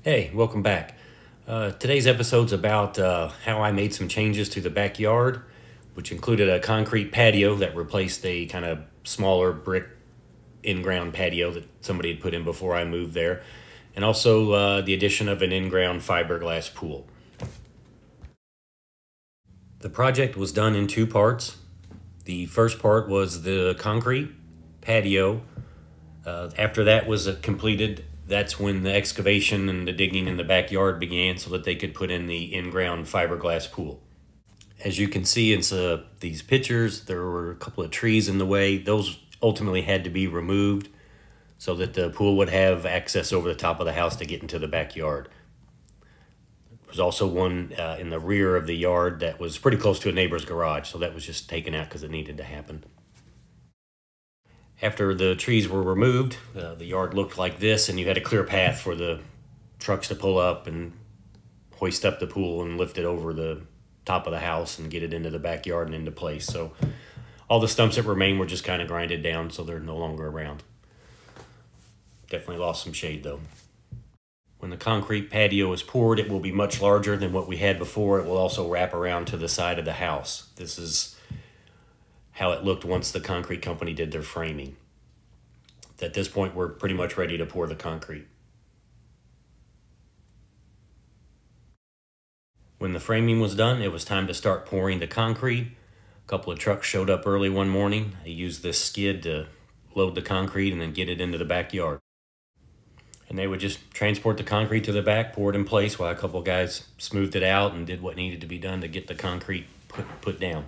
Hey, welcome back. Today's episode's about how I made some changes to the backyard, which included a concrete patio that replaced a kind of smaller brick in-ground patio that somebody had put in before I moved there, and also the addition of an in-ground fiberglass pool. The project was done in two parts. The first part was the concrete patio. After that was completed, that's when the excavation and the digging in the backyard began so that they could put in the in-ground fiberglass pool. As you can see in these pictures, there were a couple of trees in the way. Those ultimately had to be removed so that the pool would have access over the top of the house to get into the backyard. There was also one in the rear of the yard that was pretty close to a neighbor's garage, so that was just taken out because it needed to happen. After the trees were removed, the yard looked like this, and you had a clear path for the trucks to pull up and hoist up the pool and lift it over the top of the house and get it into the backyard and into place. So all the stumps that remain were just kind of grinded down, so they're no longer around. Definitely lost some shade though. When the concrete patio is poured, it will be much larger than what we had before. It will also wrap around to the side of the house. This is how it looked once the concrete company did their framing. At this point, we're pretty much ready to pour the concrete. When the framing was done, it was time to start pouring the concrete. A couple of trucks showed up early one morning. They used this skid to load the concrete and then get it into the backyard. And they would just transport the concrete to the back, pour it in place while a couple of guys smoothed it out and did what needed to be done to get the concrete put down.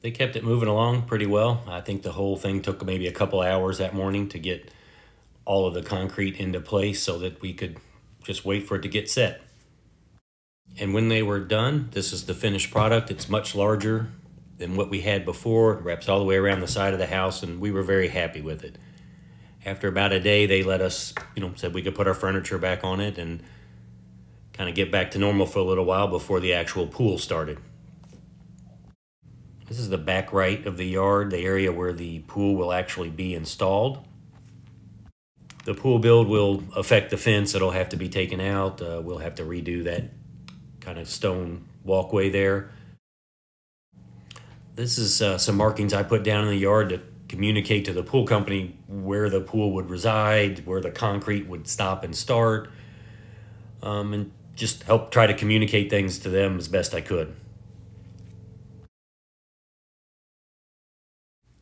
They kept it moving along pretty well. I think the whole thing took maybe a couple hours that morning to get all of the concrete into place so that we could just wait for it to get set. And when they were done, this is the finished product. It's much larger than what we had before. It wraps all the way around the side of the house, and we were very happy with it. After about a day, they let us, said we could put our furniture back on it and kind of get back to normal for a little while before the actual pool started. This is the back right of the yard, the area where the pool will actually be installed. The pool build will affect the fence. It'll have to be taken out. We'll have to redo that kind of stone walkway there. This is some markings I put down in the yard to communicate to the pool company where the pool would reside, where the concrete would stop and start, and just help try to communicate things to them as best I could.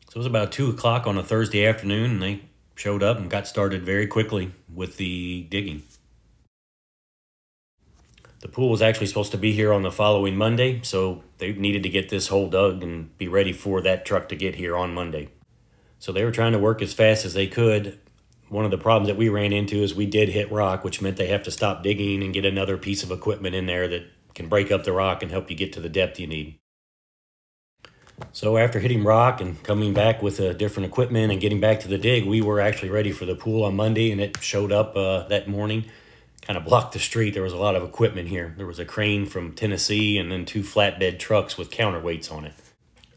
So it was about 2 o'clock on a Thursday afternoon, and they showed up and got started very quickly with the digging. The pool was actually supposed to be here on the following Monday, so they needed to get this hole dug and be ready for that truck to get here on Monday. So they were trying to work as fast as they could. One of the problems that we ran into is we did hit rock, which meant they have to stop digging and get another piece of equipment in there that can break up the rock and help you get to the depth you need. So after hitting rock and coming back with different equipment and getting back to the dig, we were actually ready for the pool on Monday, and it showed up that morning. Kind of blocked the street. There was a lot of equipment here. There was a crane from Tennessee and then 2 flatbed trucks with counterweights on it.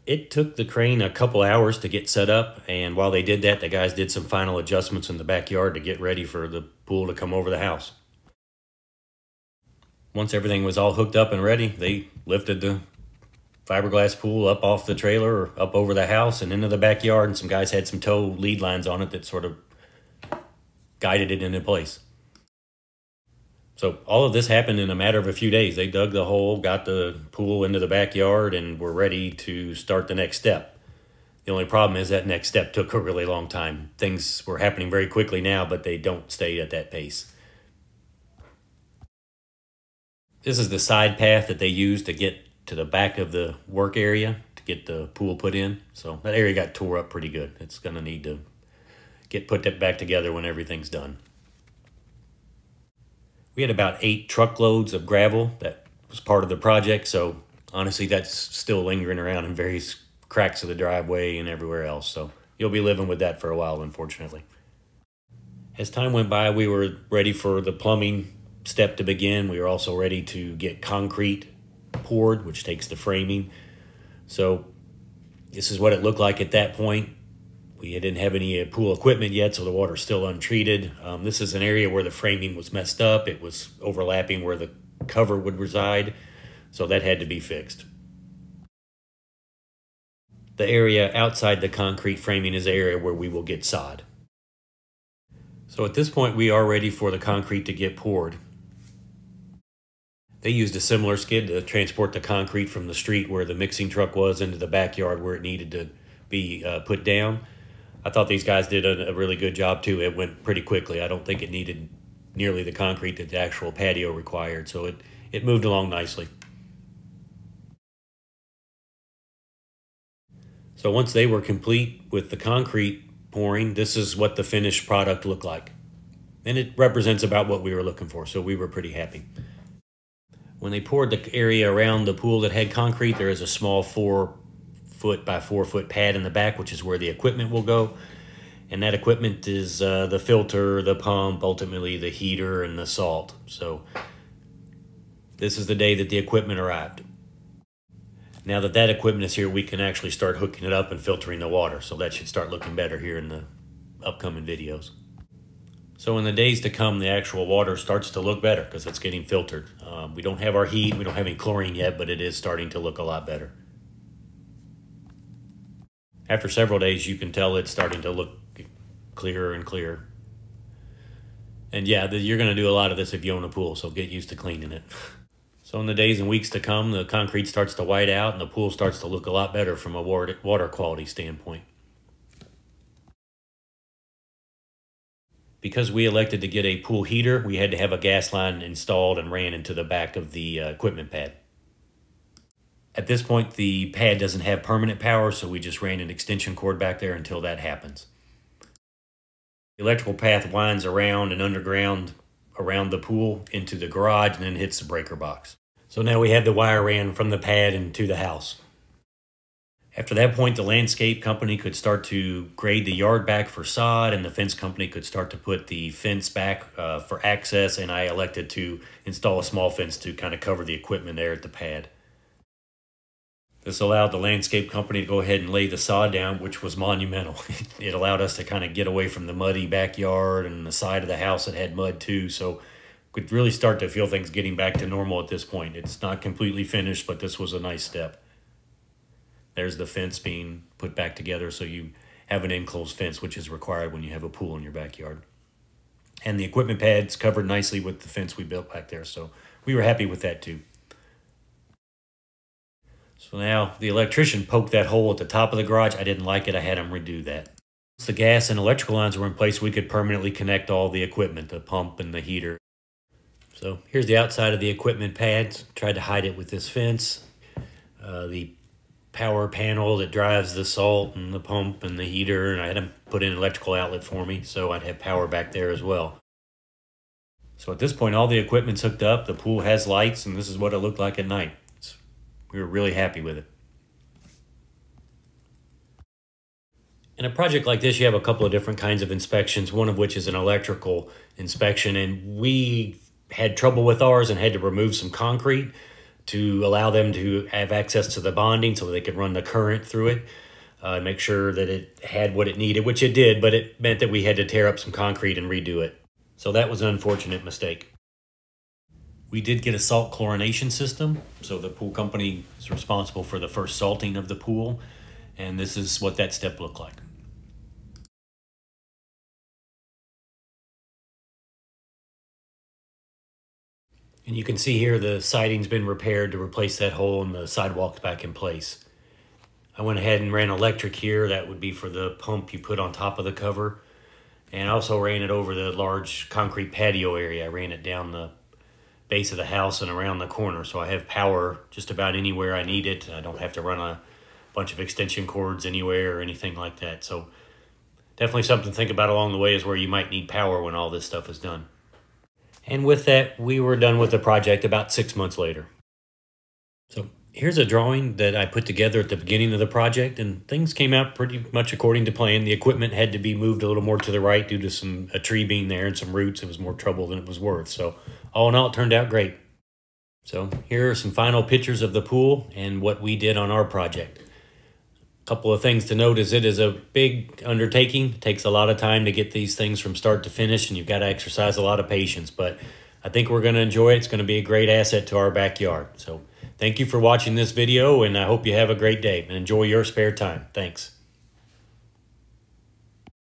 It took the crane a couple hours to get set up, and while they did that, the guys did some final adjustments in the backyard to get ready for the pool to come over the house. Once everything was all hooked up and ready, they lifted the fiberglass pool up off the trailer or up over the house and into the backyard, and some guys had some tow lead lines on it that sort of guided it into place. So all of this happened in a matter of a few days. They dug the hole, got the pool into the backyard, and were ready to start the next step. The only problem is that next step took a really long time. Things were happening very quickly now, but they don't stay at that pace. This is the side path that they used to get to the back of the work area to get the pool put in. So that area got tore up pretty good. It's going to need to get put back together when everything's done. We had about 8 truckloads of gravel that was part of the project, so honestly that's still lingering around in various cracks of the driveway and everywhere else. So you'll be living with that for a while, unfortunately. As time went by, we were ready for the plumbing step to begin. We were also ready to get concrete poured, which takes the framing. So this is what it looked like at that point. We didn't have any pool equipment yet, so the water's still untreated. This is an area where the framing was messed up. It was overlapping where the cover would reside, so that had to be fixed. The area outside the concrete framing is the area where we will get sod. So at this point, we are ready for the concrete to get poured. They used a similar skid to transport the concrete from the street where the mixing truck was into the backyard where it needed to be put down. I thought these guys did a really good job too. It went pretty quickly. I don't think it needed nearly the concrete that the actual patio required, so it moved along nicely. So once they were complete with the concrete pouring, this is what the finished product looked like. And it represents about what we were looking for, so we were pretty happy. When they poured the area around the pool that had concrete, there is a small 4-foot by 4-foot pad in the back, which is where the equipment will go. And that equipment is the filter, the pump, ultimately the heater, and the salt. So this is the day that the equipment arrived. Now that that equipment is here, we can actually start hooking it up and filtering the water. So that should start looking better here in the upcoming videos. So in the days to come, the actual water starts to look better because it's getting filtered. We don't have our heat, we don't have any chlorine yet, but it is starting to look a lot better. After several days, you can tell it's starting to look clearer and clearer. And yeah, you're going to do a lot of this if you own a pool, so get used to cleaning it. So in the days and weeks to come, the concrete starts to white out and the pool starts to look a lot better from a water quality standpoint. Because we elected to get a pool heater, we had to have a gas line installed and ran into the back of the equipment pad. At this point, the pad doesn't have permanent power, so we just ran an extension cord back there until that happens. The electrical path winds around and underground around the pool into the garage and then hits the breaker box. So now we have the wire ran from the pad into the house. After that point, the landscape company could start to grade the yard back for sod, and the fence company could start to put the fence back for access, and I elected to install a small fence to kind of cover the equipment there at the pad. This allowed the landscape company to go ahead and lay the sod down, which was monumental. It allowed us to kind of get away from the muddy backyard and the side of the house that had mud too, so we could really start to feel things getting back to normal at this point. It's not completely finished, but this was a nice step. There's the fence being put back together, so you have an enclosed fence, which is required when you have a pool in your backyard. And the equipment pad's covered nicely with the fence we built back there, so we were happy with that too. So now the electrician poked that hole at the top of the garage. I didn't like it. I had him redo that. Once the gas and electrical lines were in place, we could permanently connect all the equipment, the pump and the heater. So here's the outside of the equipment pad. Tried to hide it with this fence. The power panel that drives the salt and the pump and the heater, and I had him put in an electrical outlet for me so I'd have power back there as well. So at this point, all the equipment's hooked up, the pool has lights, and this is what it looked like at night. We were really happy with it. In a project like this, you have a couple of different kinds of inspections, one of which is an electrical inspection, and we had trouble with ours and had to remove some concrete to allow them to have access to the bonding so they could run the current through it, make sure that it had what it needed, which it did, but it meant that we had to tear up some concrete and redo it. So that was an unfortunate mistake. We did get a salt chlorination system, so the pool company is responsible for the first salting of the pool, and this is what that step looked like. And you can see here the siding's been repaired to replace that hole and the sidewalk's back in place. I went ahead and ran electric here. That would be for the pump you put on top of the cover. And I also ran it over the large concrete patio area. I ran it down the base of the house and around the corner, so I have power just about anywhere I need it. I don't have to run a bunch of extension cords anywhere or anything like that. So definitely something to think about along the way is where you might need power when all this stuff is done. And with that, we were done with the project about 6 months later. So here's a drawing that I put together at the beginning of the project, and things came out pretty much according to plan. The equipment had to be moved a little more to the right due to a tree being there and some roots. It was more trouble than it was worth. So all in all, it turned out great. So here are some final pictures of the pool and what we did on our project. Couple of things to note is it is a big undertaking. It takes a lot of time to get these things from start to finish, and you've got to exercise a lot of patience. But I think we're going to enjoy it. It's going to be a great asset to our backyard. So thank you for watching this video, and I hope you have a great day and enjoy your spare time. Thanks.